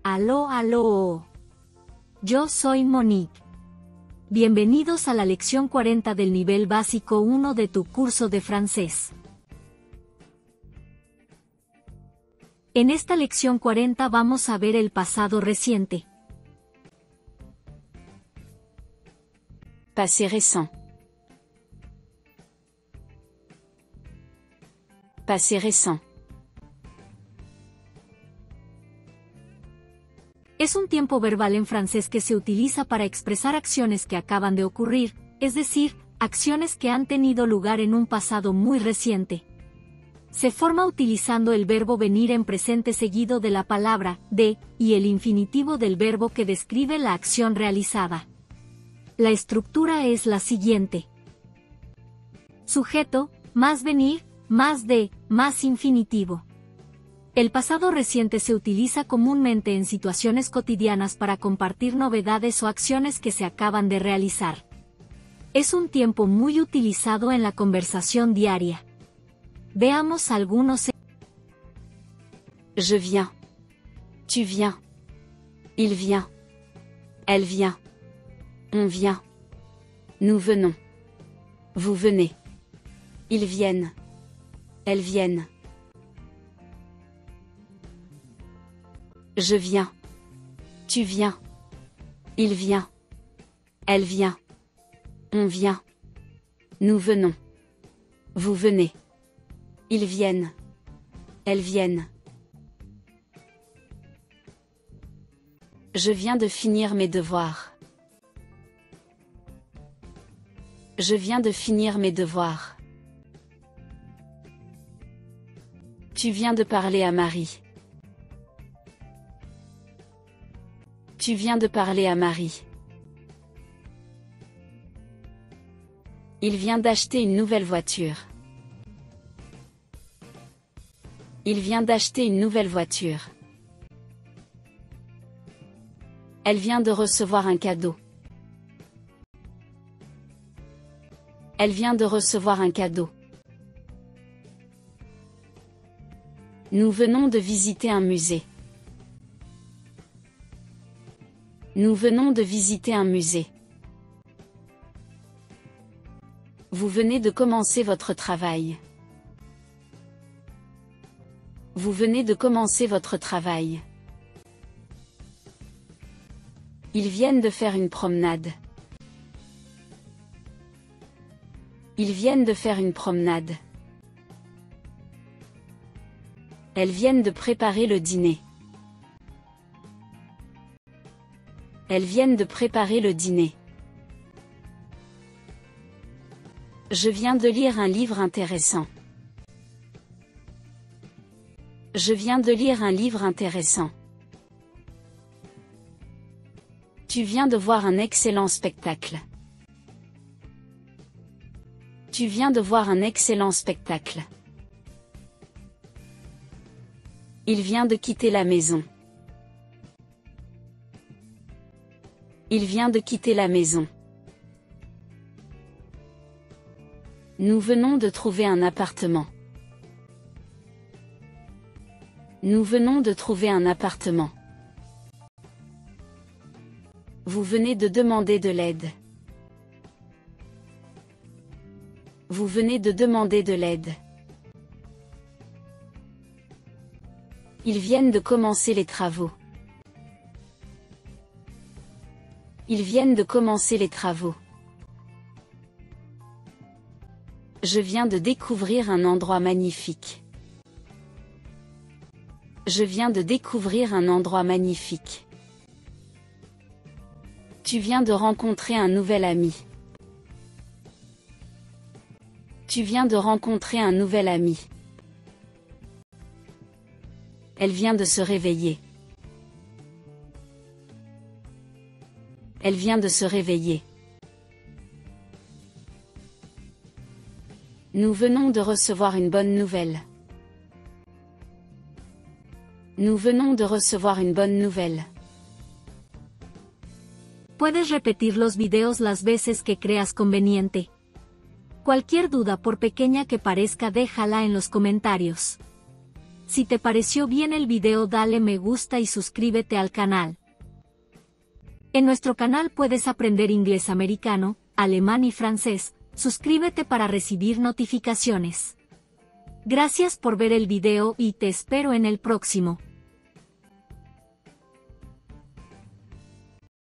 Aló, aló. Yo soy Monique. Bienvenidos a la lección 40 del nivel básico 1 de tu curso de francés. En esta lección 40 vamos a ver el pasado reciente. Passé récent. Passé récent. Es un tiempo verbal en francés que se utiliza para expresar acciones que acaban de ocurrir, es decir, acciones que han tenido lugar en un pasado muy reciente. Se forma utilizando el verbo venir en presente seguido de la palabra de y el infinitivo del verbo que describe la acción realizada. La estructura es la siguiente: sujeto, más venir, más de, más infinitivo. El pasado reciente se utiliza comúnmente en situaciones cotidianas para compartir novedades o acciones que se acaban de realizar. Es un tiempo muy utilizado en la conversación diaria. Veamos algunos. Je viens. Tu viens. Il vient. Elle vient. On vient. Nous venons. Vous venez. Ils viennent. Elles viennent. Je viens. Tu viens. Il vient. Elle vient. On vient. Nous venons. Vous venez. Ils viennent. Elles viennent. Je viens de finir mes devoirs. Je viens de finir mes devoirs. Tu viens de parler à Marie. Tu viens de parler à Marie. Il vient d'acheter une nouvelle voiture. Il vient d'acheter une nouvelle voiture. Elle vient de recevoir un cadeau. Elle vient de recevoir un cadeau. Nous venons de visiter un musée. Nous venons de visiter un musée. Vous venez de commencer votre travail. Vous venez de commencer votre travail. Ils viennent de faire une promenade. Ils viennent de faire une promenade. Elles viennent de préparer le dîner. Elles viennent de préparer le dîner. Je viens de lire un livre intéressant. Je viens de lire un livre intéressant. Tu viens de voir un excellent spectacle. Tu viens de voir un excellent spectacle. Il vient de quitter la maison. Il vient de quitter la maison. Nous venons de trouver un appartement. Nous venons de trouver un appartement. Vous venez de demander de l'aide. Vous venez de demander de l'aide. Ils viennent de commencer les travaux. Ils viennent de commencer les travaux. Je viens de découvrir un endroit magnifique. Je viens de découvrir un endroit magnifique. Tu viens de rencontrer un nouvel ami. Tu viens de rencontrer un nouvel ami. Elle vient de se réveiller. Elle vient de se réveiller. Nous venons de recevoir une bonne nouvelle. Nous venons de recevoir une bonne nouvelle. Puedes repetir los videos las veces que creas conveniente. Cualquier duda, por pequeña que parezca, déjala en los comentarios. Si te pareció bien el video, dale me gusta y suscríbete al canal. En nuestro canal puedes aprender inglés americano, alemán y francés. Suscríbete para recibir notificaciones. Gracias por ver el video y te espero en el próximo.